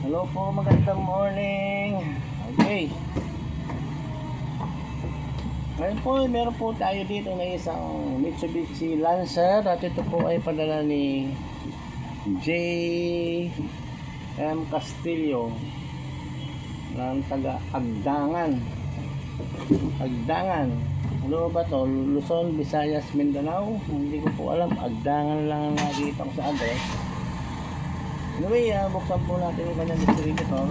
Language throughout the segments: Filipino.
Hello po, magandang morning. Okay. Ngayon po, meron po tayo dito na isang Mitsubishi Lancer at ito po ay padala ni J.M. Castillo ng taga Agdangan. Ano ba to? Luzon, Visayas, Mindanao? Hindi ko po alam. Agdangan lang ang nakikita ko sa address. Anyway, buksan po natin yung kanyang distributor.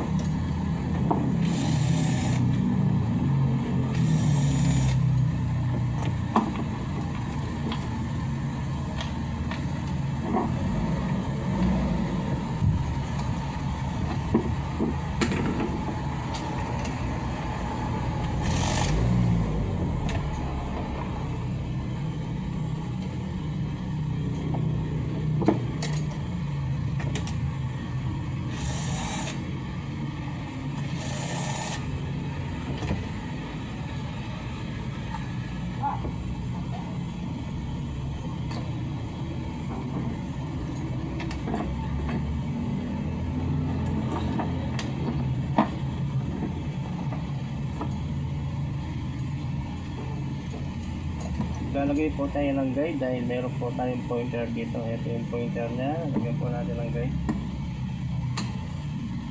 Lalagay po tayo ng guide dahil meron po tayong pointer dito. Ito yung pointer niya. Lagyan po natin ng guide.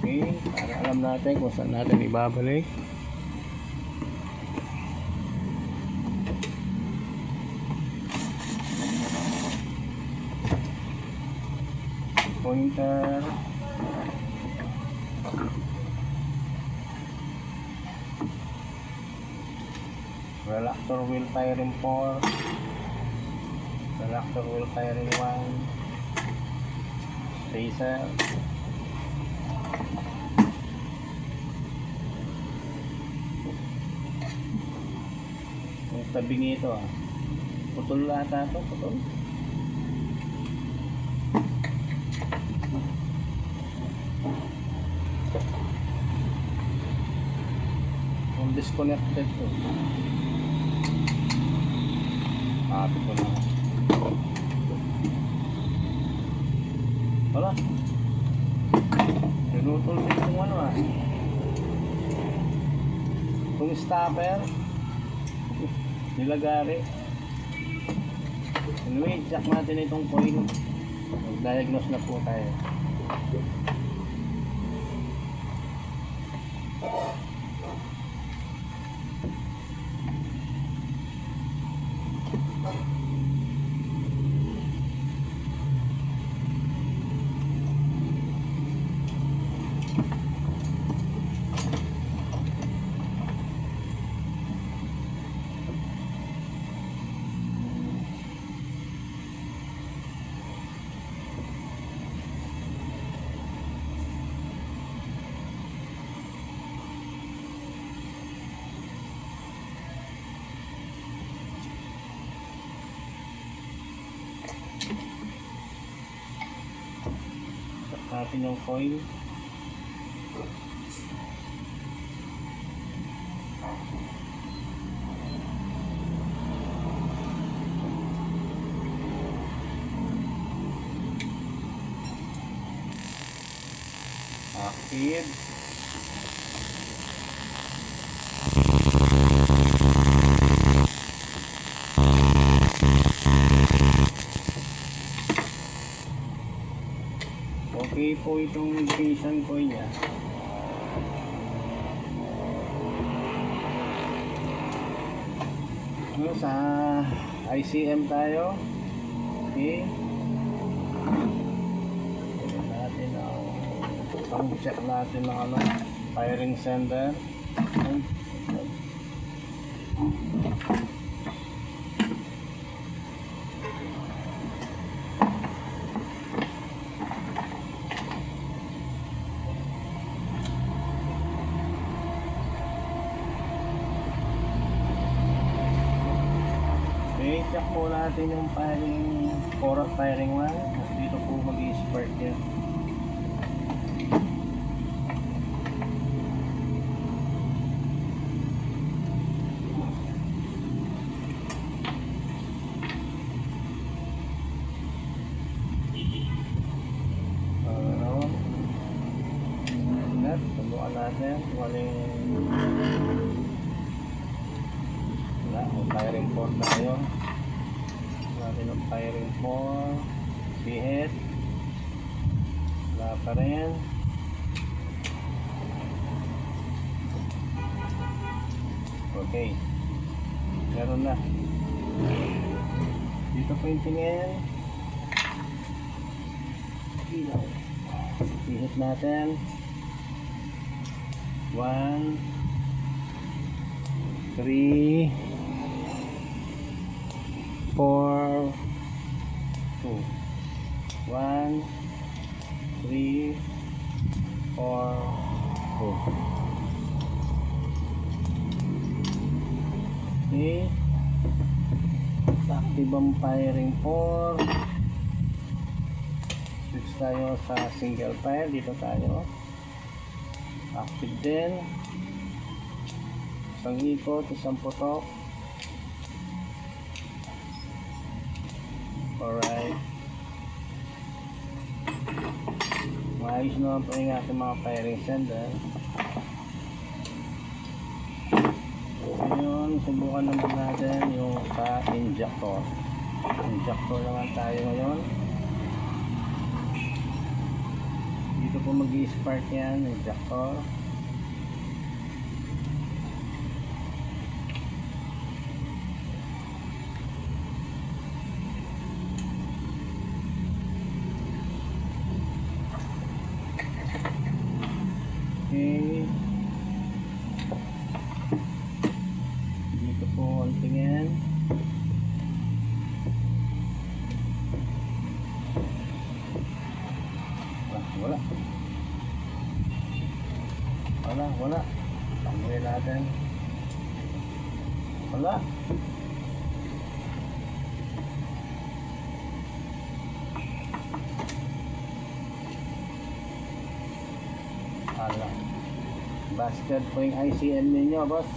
Okay, para alam natin kung saan natin ibabalik. Pointer. Relaxor wheel firing 4, relaxor wheel firing 1, spacer, yung tabi nito putol ata ito, putol. Yung disconnected to. Kapit ko na. Wala. Tinutol din itong itong stopper. Nilagari. Anyway, check natin itong coil. Mag-diagnose na po tayo. Natin yung coil. Active. Okay po itong ignition coil niya. Sa ICM tayo. Okay. Natin ang check natin ng firing sender. I-check po natin yung firing, forward firing 1 at dito po mag-i-spark yan. Yan, subukan natin kung ano yung wala, may firing port tayo. Natin ang firing port. PS. Wala pa rin. Okay. Meron na. Dito po yung tingin. Ilaw. Ihit natin. 1 3 4 2 1 3 4 2. Okay. Active ang firing port. Switch tayo sa single fire. Dito tayo. Active din. Isang ikot, isang putok. Alright. Maayos naman po yung ating mga firing sender. Ngayon, subukan naman natin yung sa injector. Injector naman tayo ngayon. Dito po mag-i-spark yan, injector. Okay. Dito po ang tingin. Wala. Wala. Tanggalin natin. Wala. Ala. Busted po yung ICM ninyo, boss.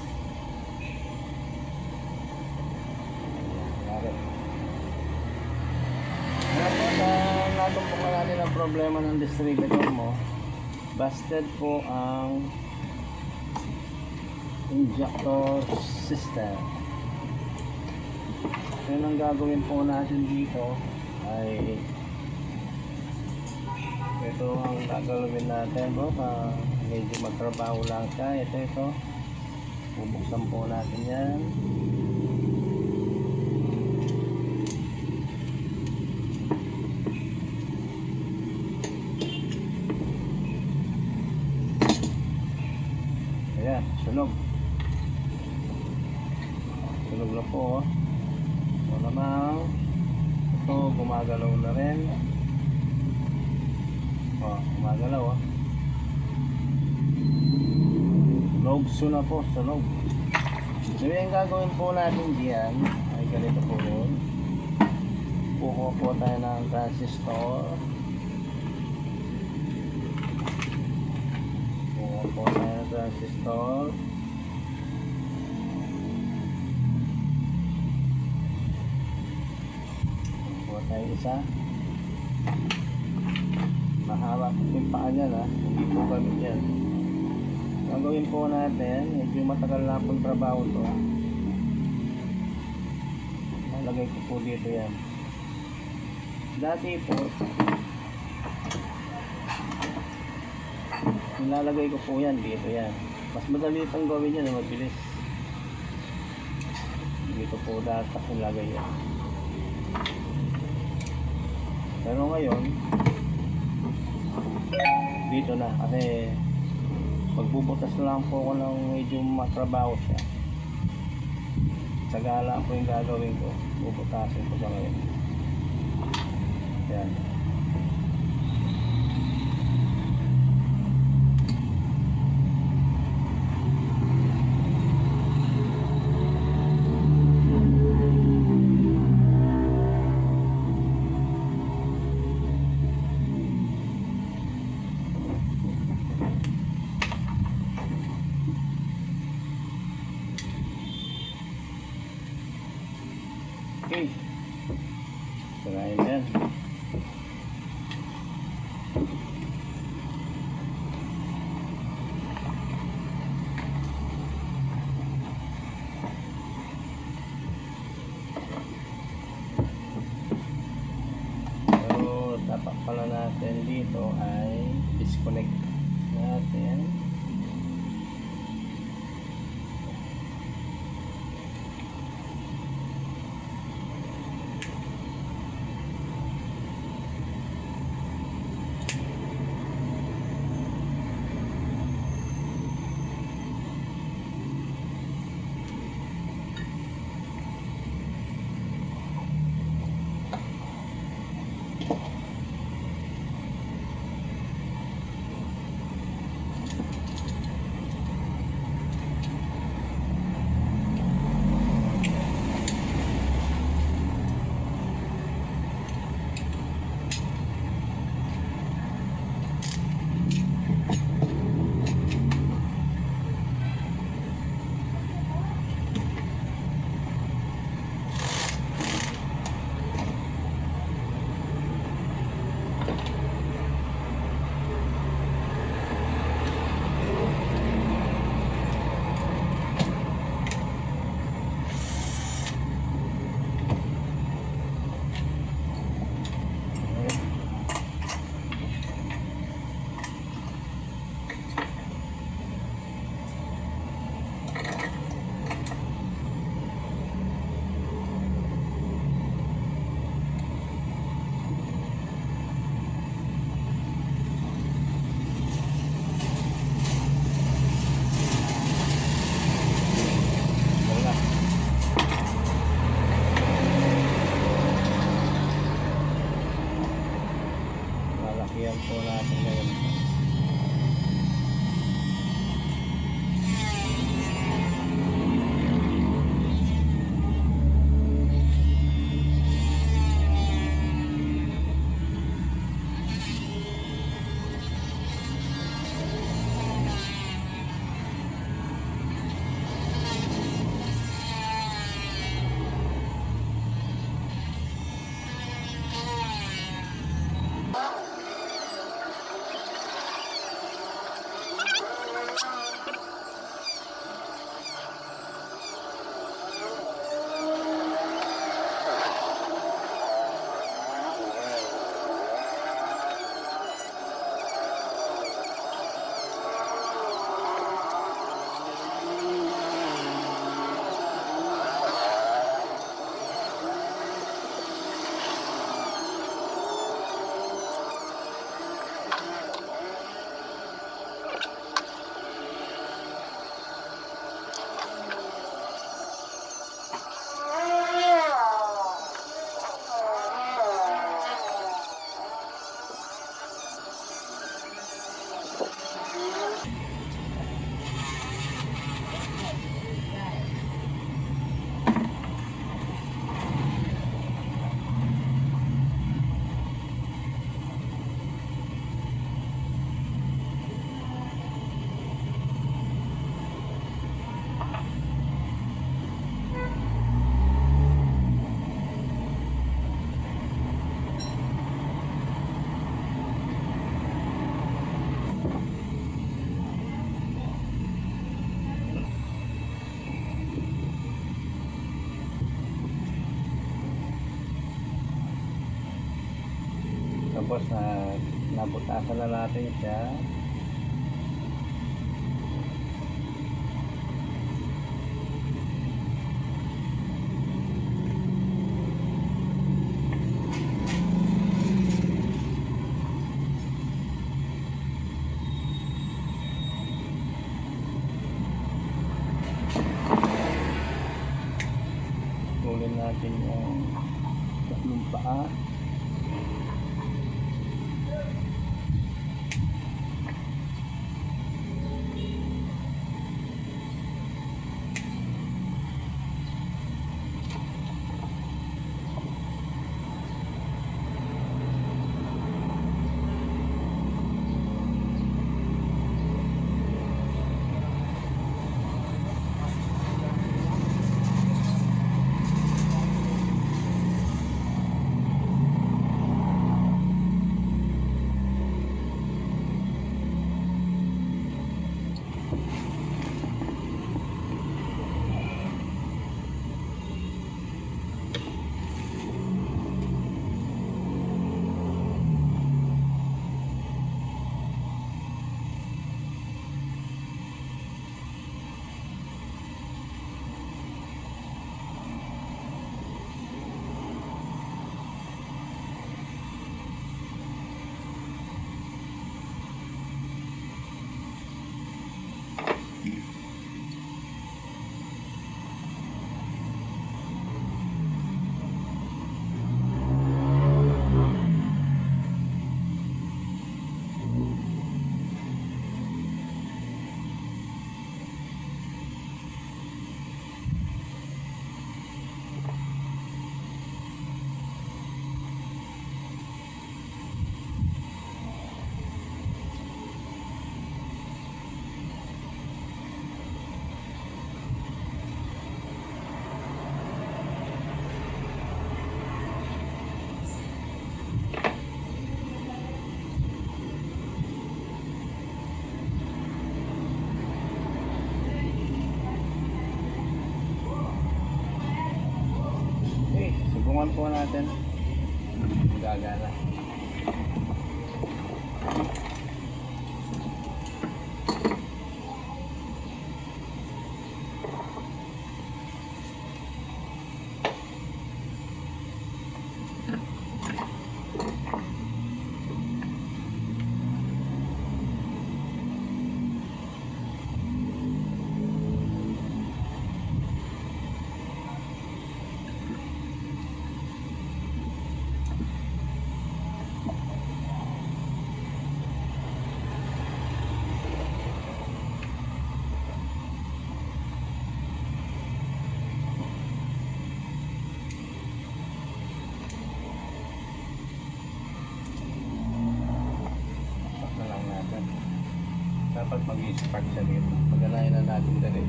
Natumpok na natin ang problema ng distributor mo. Busted po ang injector system. Yun ang gagawin po natin dito ay ito ang gagawin natin bro. Medyo magtrabaho lang siya. Ito bubuksan po natin yan. Ayan, sunog na po. So namang ito gumagalaw na rin. Gumagalaw. Sunog na po, sunog. So yung gagawin po natin diyan ay ganito po yun. Kukuha po tayo ng transistor. Kukuha po tayo ng transistor. Kukuha tayo isa. Mahawak yung paa niyan ha. Hindi po gamit yan. Ang gawin po natin, medyo matagal na pong trabaho to. Nalagay ko po dito yan. Dati po, nilalagay ko po yan dito yan. Mas madali pang gawin yan, mabilis. Dito po data nilagay yan. Pero ngayon, dito na kasi magbubutas lang po ako ng medyo matrabaho siya. Sagala po yung gagawin ko. Bubutasin ko siya ngayon. Yan. Okay. Sirain yan. ito ay disconnect natin. Wala. Lalakyan po natin ngayon. Tapos nabutasan na natin siya. Kunin natin yung tatlong paa. lang po natin. Gagana. Dapat mag-i-spark siya dito. Paganahin na natin dali.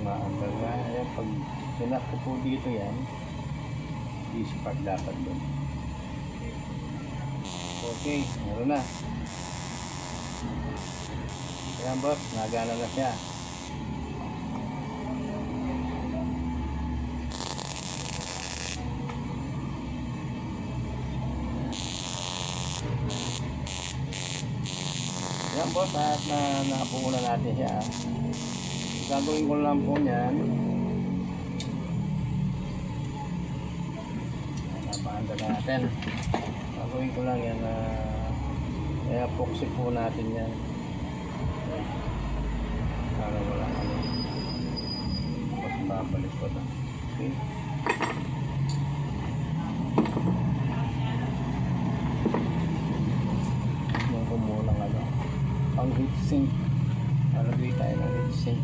Maantal nga. Ayan, pag sinak ko po dito yan, i-spark dapat doon. Okay, meron na. Ayan boss, nagana na siya. Yan boss, at nakapungunan natin siya. Gagawin ko lang po niyan. Napahanda natin. Gagawin ko lang yan na epoxy po natin yan. Para wala ano. Tapos babalik ko na. Okay. Yung kumulang ano. Ang heatsink. Nalagay tayo ng heatsink.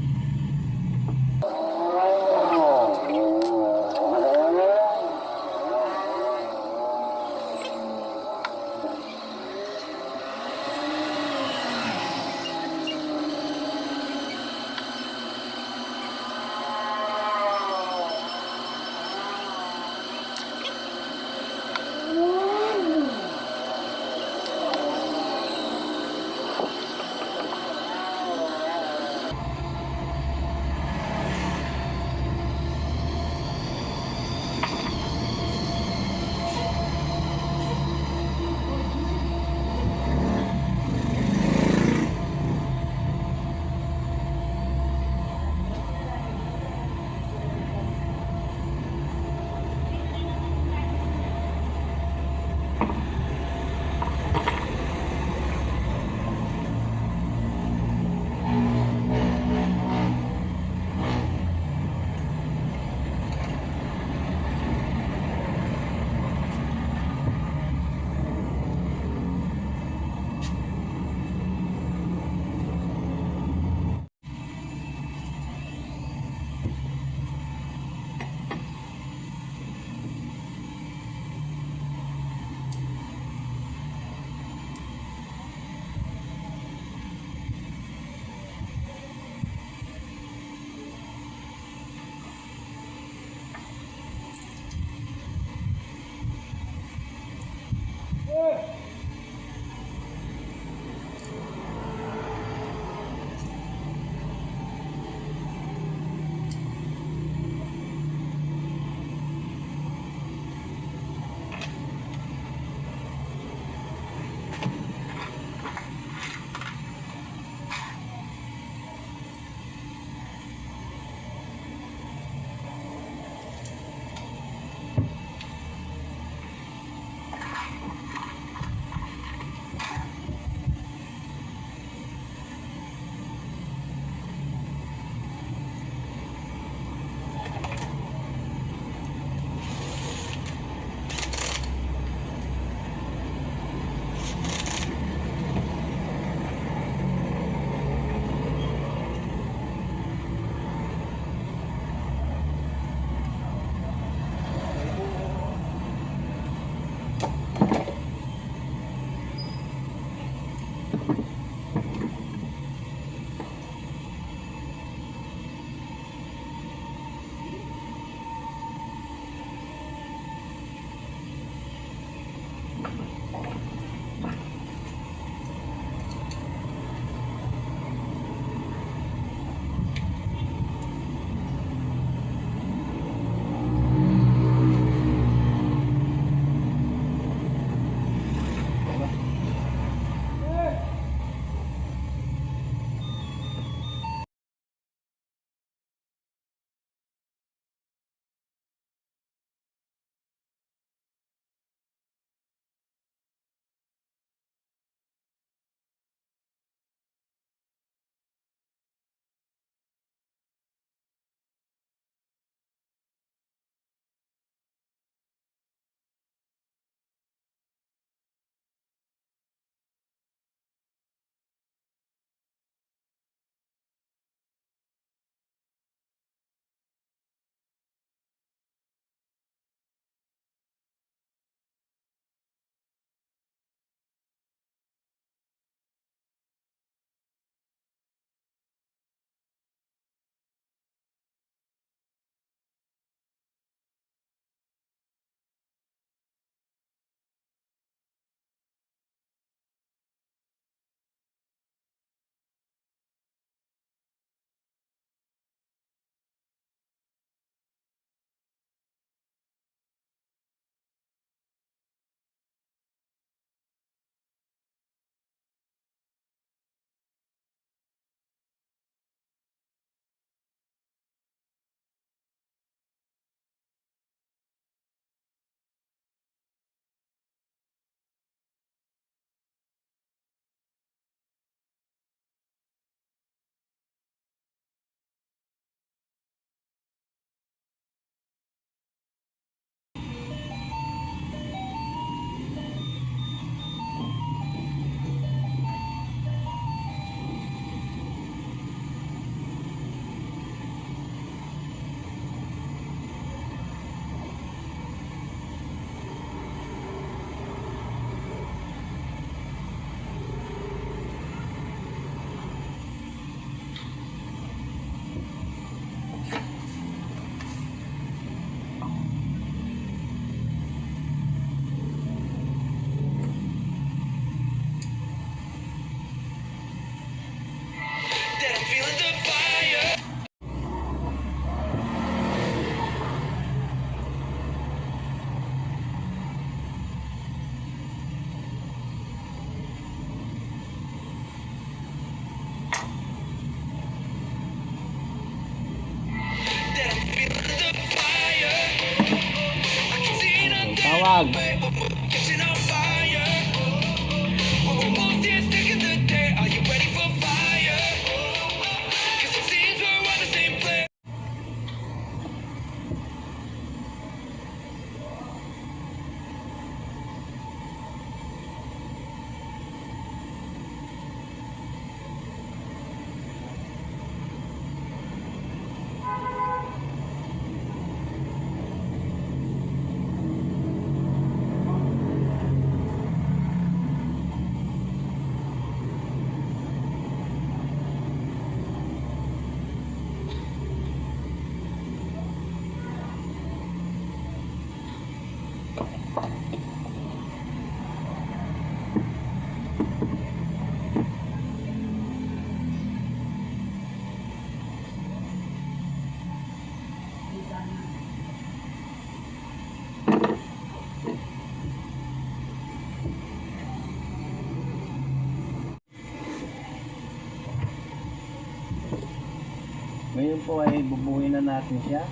Ngayon po ay bubuhin na natin siya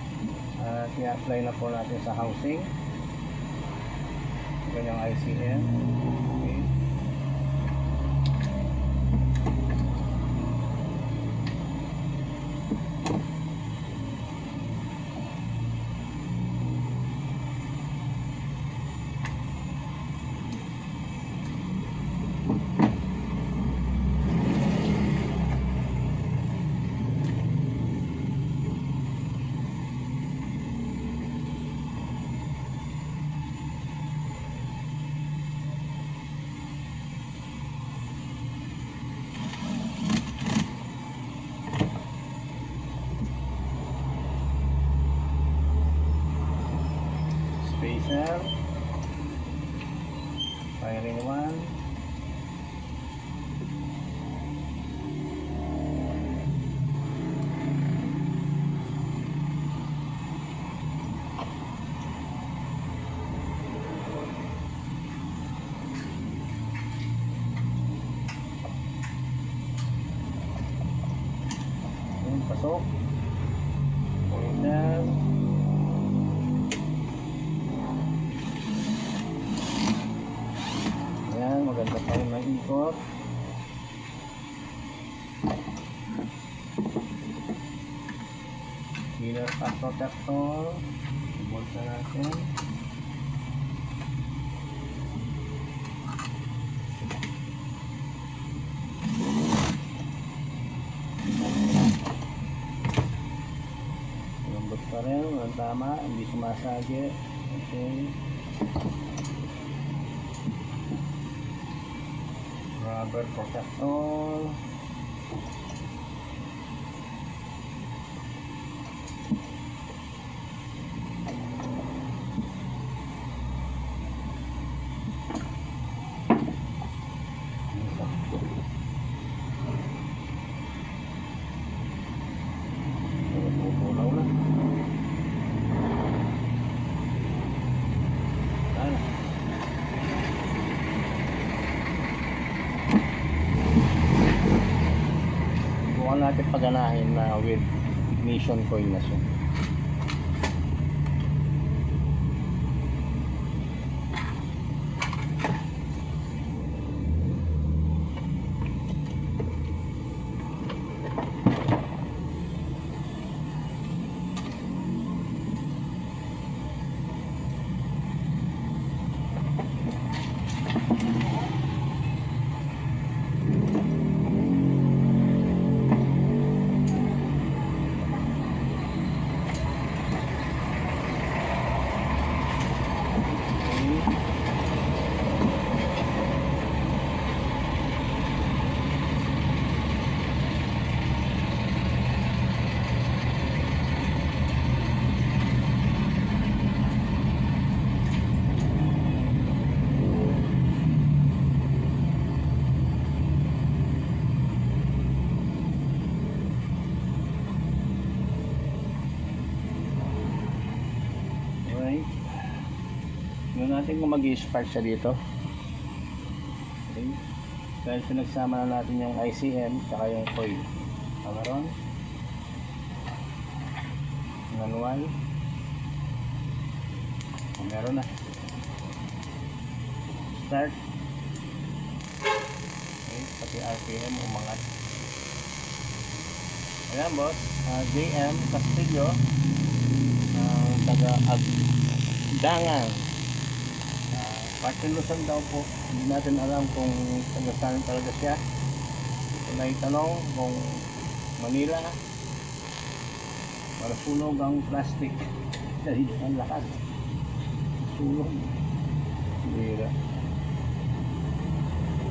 at i-apply na po natin sa housing. Ganyang ICM. Okay. Spacer, firing 1, yung pasok, pointer. Ayan, maganda pa rin may ikot. Killer pack protector. Bulsa natin. Lambot pa rin, walang tama, hindi sumasagi. Okay. Rubber protector. Pupulaw na. Sana. Bukan natin paganahin na with ignition coil na siya. Tingnan natin kung mag-i-spark siya dito. Okay. Dahil pinagsama na natin yung ICM saka yung coil. Power on. Manual. Meron na. Start. Okay. Pati RPM umangat. Ayan boss. JM Castillo. Taga-Agdangan. Parte Luzon daw po. Hindi natin alam kung taga saan talaga siya. Ito na itanong kung Manila. Para sunog ang plastic. Dahil ang lakas. Sunog. Bira.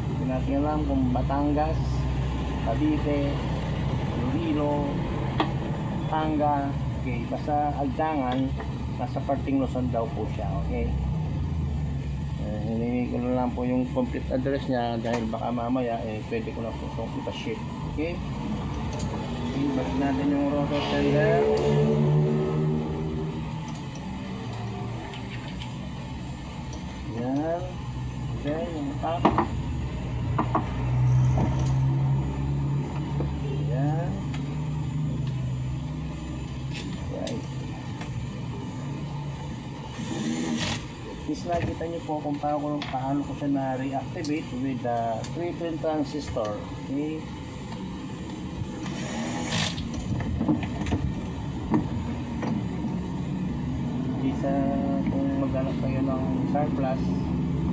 Hindi natin alam kung Batangas, Cavite, Iloilo, Tanga. Okay, basta Agdangan. Nasa parting Luzon daw po siya. Okay. Hiningi ko na lang po yung complete address niya dahil baka mamaya pwede ko na po itong ipa-ship. Okay? Balik natin yung rotor tender. Yan. Okay, yung top. Yan. nakita niyo po kung paano ko siya na-reactivate with the 3-pin transistor. Okay. Isa kung maghanap kayo ng SAR Plus,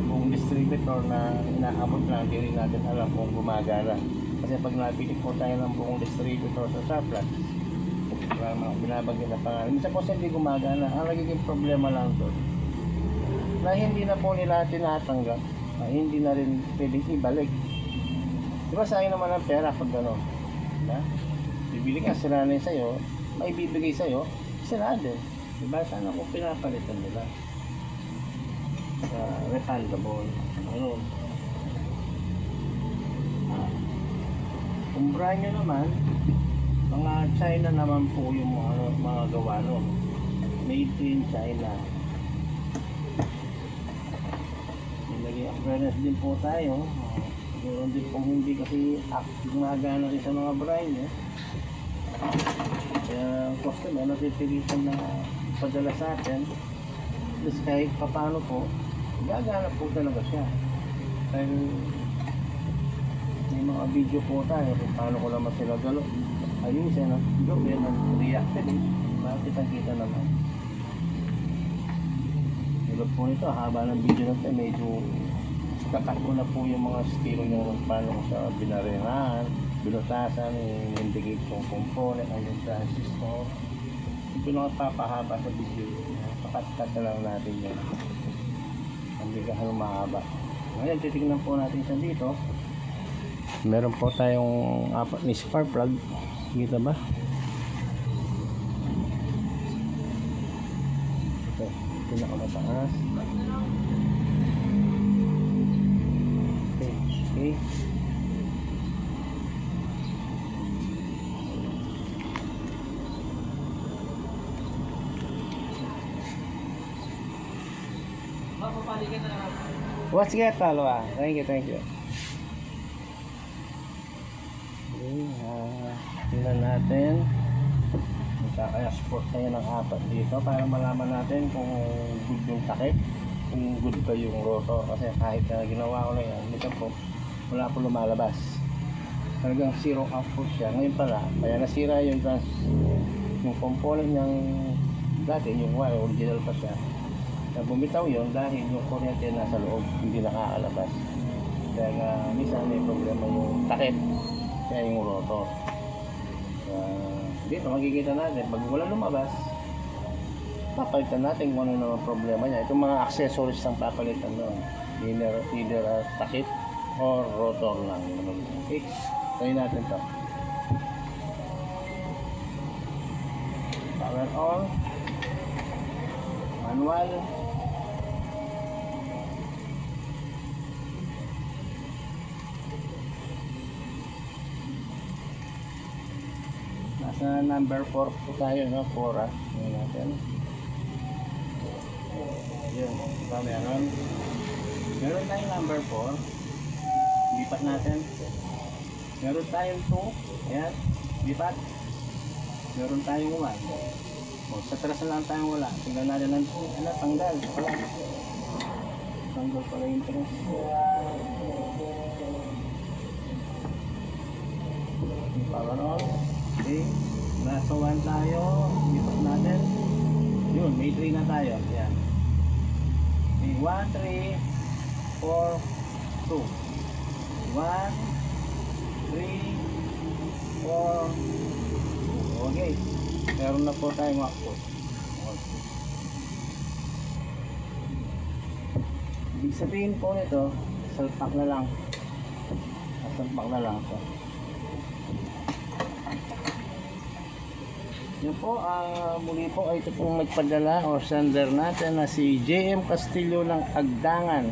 kung distributor na inaabot lang, hindi rin natin alam kung gumagana. Kasi pag napili po tayo ng buong distributor sa SAR Plus, mga binabagyan na pangalan, minsan po hindi gumagana. Ang nagiging problema lang to, na hindi na po nila tinatanggap, na hindi na rin pwedeng ibalik. Diba sayang naman ang pera pag gano'n? Diba? Bibili ka, sira na yun sa'yo, may bibigay sa'yo, sira din. Diba? Sana kung pinapalitan nila. Refundable. Ano? Kung brand nyo naman, mga China naman po yung mga gawa nun. Made in China. Nilagay awareness din po tayo. Meron din pong hindi kasi gumagana rin sa mga brand nyo. Kaya customer natitilisan na padala sa atin. Tapos kahit paano po, gagana po talaga siya. Dahil may mga video po tayo kung paano ko naman sila ayusin at gawin at reactivate. Bakit ang kita naman. Ilog po nito, haba ng video natin, medyo kakat ko na po yung mga estilo nyo kung paano siya binarinahan, binutasan, indicate yung component, ang yung transistor. Ito na papahaba sa video. Pakat-kat na lang natin yun. Hindi ka mahaba. Ngayon, titignan po natin siya dito. Meron po tayong apat ni spark plug. Kita ba? Ito, pinakamataas. Okay. What's get talwa? Thank you. Okay, tingnan natin. Magkaka-export tayo ng apat dito para malaman natin kung good yung takip, kung good ba yung rotor. Kasi kahit na ginawa ko na yan, dito po wala po lumalabas. Talagang zero output siya. Ngayon pala, kaya nasira yung component niyang dati, yung wire, original pa siya. Na bumitaw yun dahil yung kuryente nasa loob, hindi nakakalabas. Kaya nga, minsan may problema yung takip, kaya yung rotor. Dito makikita natin, pag wala lumabas, papalitan natin kung ano naman problema niya. Itong mga accessories ang papalitan doon. Either takip or rotor lang. Okay, try natin ito. Power on, manual. Nasa number 4 po tayo, no? 4 Ngayon natin. Yun, ito meron tayong number 4. Lipat natin. Meron tayong 2. Ayan, lipat. Meron tayong 1. O, sa taras na lang tayong wala. Tingnan natin ng 2. Ano, tanggal. Wala. Tanggal pala yung taras. Power on. Okay. Nasa 1 tayo. Lipat natin. Yun, may 3 na tayo. Ayan. Okay, 1, 3, 4, 2. 1, 3, 4, 2. Okay. Meron na po tayong output. Ibig sabihin po nito, salpak na lang. Salpak na lang ito. Yan po, muli po ay ito pong nagpadala o sender natin na si JM Castillo ng Agdangan.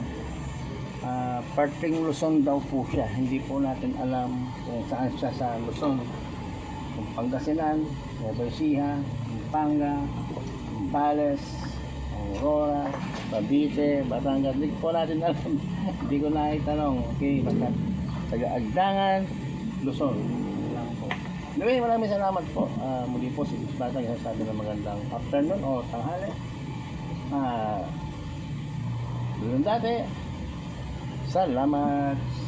Parting Luzon daw po siya. Hindi po natin alam kung saan siya sa Luzon. Kung Pangasinan, Nueva Ecija, Pampanga, Pales, Aurora, Cavite, Batangas. Hindi po natin alam. Hindi ko na itanong. Okay, basta taga Agdangan, Luzon. Anyway, maraming salamat po. Muli po si Batang sabi ng magandang afternoon o tanghali. Tulong dati. Salamat.